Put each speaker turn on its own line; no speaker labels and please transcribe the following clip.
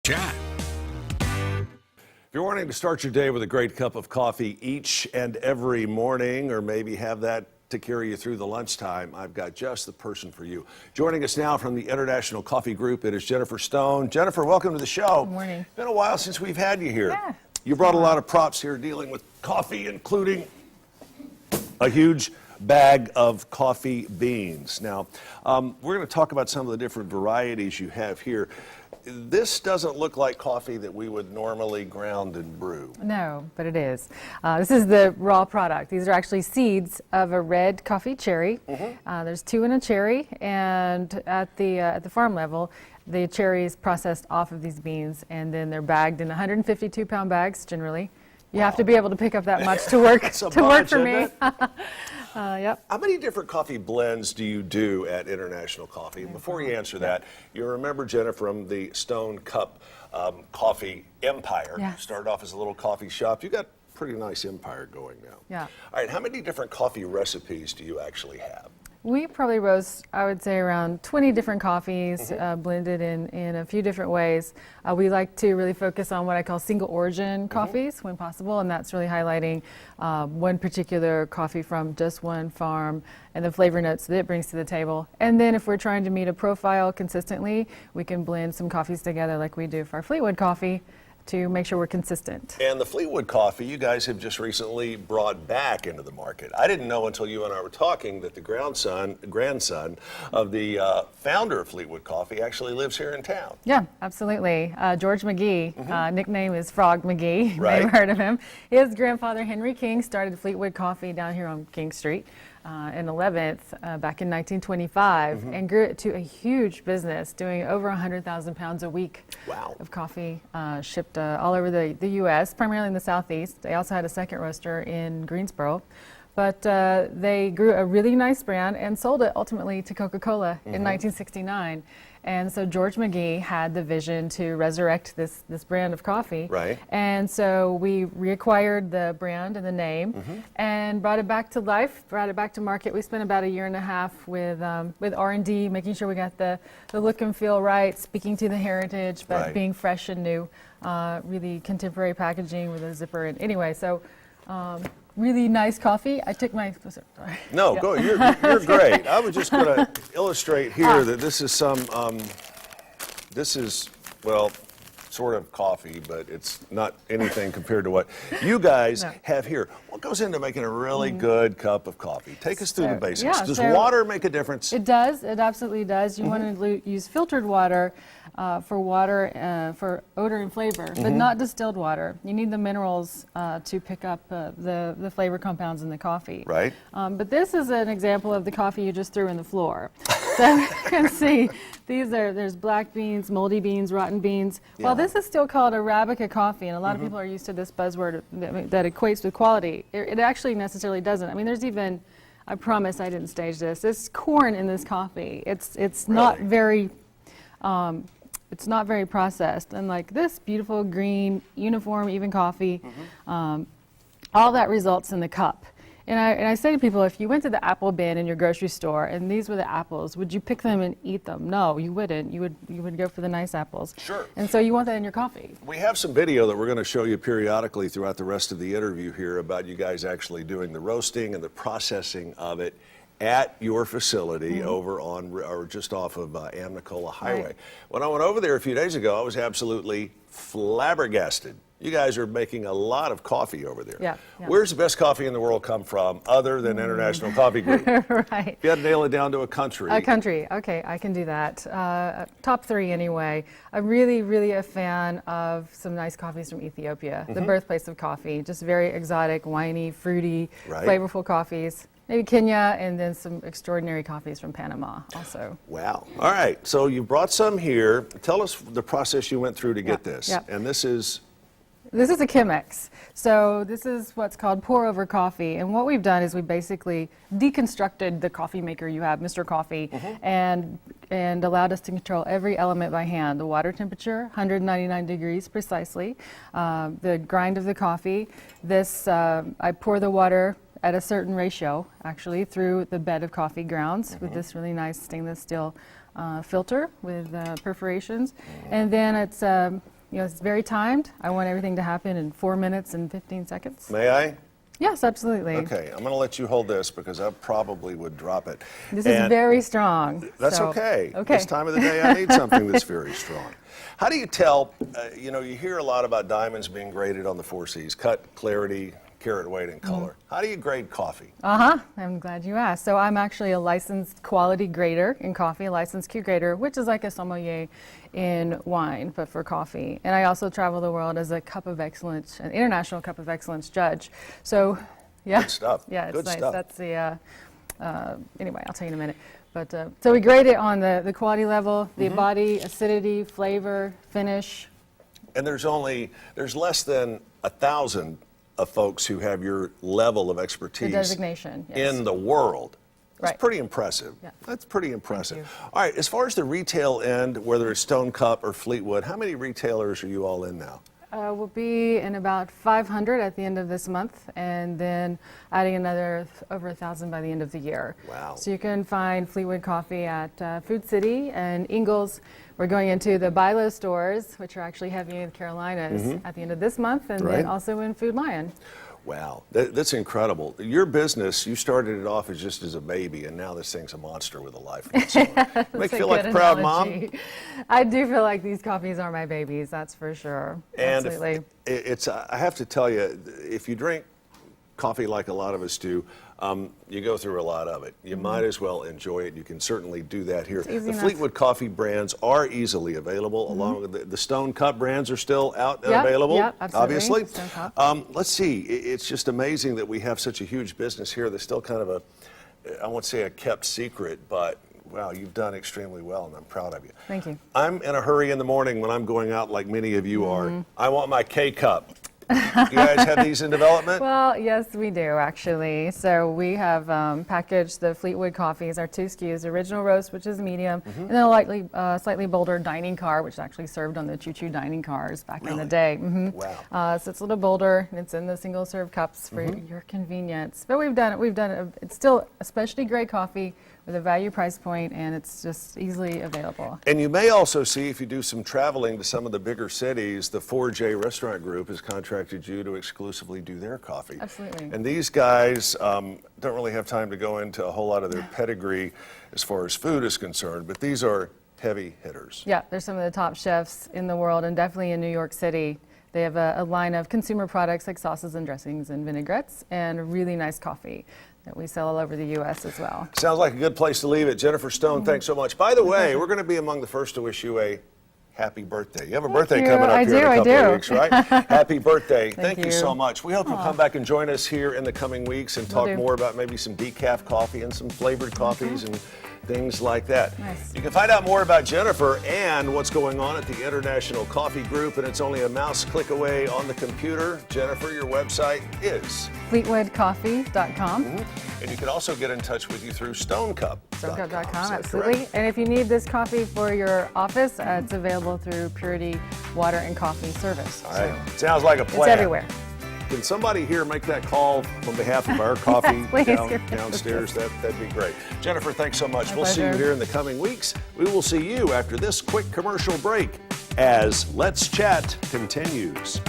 Chat. If you're wanting to start your day with a great cup of coffee each and every morning, or maybe have that to carry you through the lunchtime, I've got just the person for you. Joining us now from the International Coffee Group, it is Jennifer Stone. Jennifer, welcome to the show.
Good morning.
Been a while since we've had you here.
Yeah.
You brought a lot of props here dealing with coffee, including a huge bag of coffee beans. Now, we're going to talk about some of the different varieties you have here. This doesn't look like coffee that we would normally ground and brew.
No, but it is. This is the raw product. These are actually seeds of a red coffee cherry. There's two in a cherry, and at the farm level, the cherry is processed off of these beans, and then they're bagged in 152-pound bags generally. You have to be able to pick up that much to work work for me. Yep.
How many different coffee blends do you do at International Coffee? And before you answer that, you remember, Jenna, from the Stone Cup Coffee Empire.
Yes.
Started off as a little coffee shop. You got a pretty nice empire going now.
Yeah.
All right, how many different coffee recipes do you actually have?
We probably roast, I would say, around 20 different coffees, blended in a few different ways. We like to really focus on what I call single origin coffees when possible, and that's really highlighting one particular coffee from just one farm and the flavor notes that it brings to the table. And then if we're trying to meet a profile consistently, we can blend some coffees together like we do for our Fleetwood Coffee to make sure we're consistent.
And the Fleetwood Coffee, you guys have just recently brought back into the market. I didn't know until you and I were talking that the grandson of the founder of Fleetwood Coffee actually lives here in town.
Yeah, absolutely. George McGee, nickname is Frog McGee. You may
Right.
have heard of him. His grandfather, Henry King, started Fleetwood Coffee down here on King Street in 11th back in 1925 and grew it to a huge business, doing over 100,000 pounds a week of coffee shipped all over the U.S., primarily in the Southeast. They also had a second roaster in Greensboro. But they grew a really nice brand and sold it ultimately to Coca-Cola in 1969. And so George McGee had the vision to resurrect this brand of coffee.
Right.
And so we reacquired the brand and the name and brought it back to life, brought it back to market. We spent about a year and a half with R&D, making sure we got the look and feel right, speaking to the heritage, but being fresh and new, really contemporary packaging with a zipper. And anyway, so really nice coffee. I took my, sorry.
No, go. You're great. I was just going to illustrate here that this is well, sort of coffee, but it's not anything compared to what you guys have here. What goes into making a really good cup of coffee? Take us through the basics. Does water make a difference?
It does. It absolutely does. You want to use filtered water for odor and flavor, but not distilled water. You need the minerals to pick up the flavor compounds in the coffee.
Right.
But this is an example of the coffee you just threw in the floor. So you can see there's black beans, moldy beans, rotten beans.
Yeah.
Well, this is still called Arabica coffee, and a lot of people are used to this buzzword that equates with quality. It actually necessarily doesn't. I mean, there's even, I promise I didn't stage this. There's corn in this coffee. It's not very processed. And like this beautiful green, uniform, even coffee, all that results in the cup. And I say to people, if you went to the apple bin in your grocery store and these were the apples, would you pick them and eat them? No, you wouldn't. You would go for the nice apples.
Sure.
And so you want that in your coffee.
We have some video that we're going to show you periodically throughout the rest of the interview here about you guys actually doing the roasting and the processing of it at your facility over on, or just off of Amnicola Highway.
Right.
When I went over there a few days ago, I was absolutely flabbergasted. You guys are making a lot of coffee over there.
Yeah.
Where's the best coffee in the world come from other than International Coffee Group?
Right.
If you had to nail it down to a country.
A country, okay, I can do that. Top three anyway. I'm really a fan of some nice coffees from Ethiopia, the birthplace of coffee. Just very exotic, winey, fruity, flavorful coffees. Maybe Kenya, and then some extraordinary coffees from Panama also.
Wow. All right, so you brought some here. Tell us the process you went through to get this.
Yeah.
And this is
a Chemex. So this is what's called pour over coffee. And what we've done is we basically deconstructed the coffee maker you have, Mr. Coffee, and allowed us to control every element by hand. The water temperature, 199 degrees precisely. The grind of the coffee. This, I pour the water at a certain ratio, actually, through the bed of coffee grounds with this really nice stainless steel filter with perforations. And then it's, it's very timed. I want everything to happen in 4 minutes and 15 seconds.
May I?
Yes, absolutely.
Okay, I'm going to let you hold this because I probably would drop it.
This is very strong.
That's
so,
okay.
Okay.
This time of the day, I need something that's very strong. How do you tell, you hear a lot about diamonds being graded on the 4 C's, cut, clarity, carat weight, and color. How do you grade coffee?
I'm glad you asked. So I'm actually a licensed quality grader in coffee, a licensed Q grader, which is like a sommelier in wine, but for coffee. And I also travel the world as a Cup of Excellence, an international Cup of Excellence judge. So, yeah.
Good stuff.
Yeah, it's
Good
nice.
stuff.
That's the, anyway, I'll tell you in a minute. But so we grade it on the quality level, the body, acidity, flavor, finish.
And there's less than 1,000 of folks who have your level of expertise
The designation, yes.
in the world. That's
Right.
pretty impressive.
Yeah.
That's pretty impressive.
you.
All right, as far as the retail end, whether it's Stone Cup or Fleetwood, how many retailers are you all in now?
We'll be in about 500 at the end of this month, and then adding another over 1,000 by the end of the year.
Wow.
So you can find Fleetwood Coffee at Food City and Ingles. We're going into the Bilo stores, which are actually heavy in the Carolinas, at the end of this month, and
Right.
then also in Food Lion.
Wow, that's incredible. Your business, you started it off just as a baby, and now this thing's a monster with a life of its own. Make you feel like a proud mom?
I do feel like these coffees are my babies, that's for sure.
And
Absolutely.
I have to tell you, if you drink coffee like a lot of us do, you go through a lot of it. You might as well enjoy it. You can certainly do that here.
easy
The
enough.
Fleetwood Coffee brands are easily available, along with the Stone Cup brands are still out and
Yep,
available,
yep, absolutely.
obviously.
Stone Cup.
Let's see. It's just amazing that we have such a huge business here that's still kind of I won't say a kept secret, but wow, you've done extremely well, and I'm proud of you.
Thank you.
I'm in a hurry in the morning when I'm going out like many of you are. I want my K-Cup. You guys have these in development?
Well, yes, we do actually. So we have packaged the Fleetwood coffees, our 2 SKUs, original roast, which is medium, and then a slightly bolder dining car, which actually served on the choo-choo dining cars back in the day.
Wow.
So it's a little bolder, and it's in the single-serve cups for your convenience. But we've done it. It's still a specialty grade coffee with a value price point, and it's just easily available.
And you may also see, if you do some traveling to some of the bigger cities, the 4J Restaurant Group has contracted you to exclusively do their coffee.
Absolutely.
And these guys don't really have time to go into a whole lot of their pedigree as far as food is concerned, but these are heavy hitters.
Yeah, they're some of the top chefs in the world, and definitely in New York City. They have a line of consumer products like sauces and dressings and vinaigrettes, and really nice coffee that we sell all over the U.S. as well.
Sounds like a good place to leave it. Jennifer Stone, thanks so much. By the way, we're going to be among the first to wish you a happy birthday. You have a birthday
you.
coming up
I
here in a
do, I
couple of
do.
weeks, right? Happy birthday. Thank you
you.
so much. We hope you'll come back and join us here in the coming weeks and talk
do.
more about maybe some decaf coffee and some flavored coffees and things like that.
Nice.
You can find out more about Jennifer and what's going on at the International Coffee Group, and it's only a mouse click away on the computer. Jennifer, your website is?
FleetwoodCoffee.com.
And you can also get in touch with you through StoneCup.
StoneCup.com, absolutely. And if you need this coffee for your office, it's available through Purity Water and Coffee Service.
All right. Sounds like a plan.
It's everywhere.
Can somebody here make that call on behalf of our coffee
Please.
downstairs? That'd be great. Jennifer, thanks so much.
My
We'll see you
pleasure.
here in the coming weeks. We will see you after this quick commercial break as Let's Chat continues.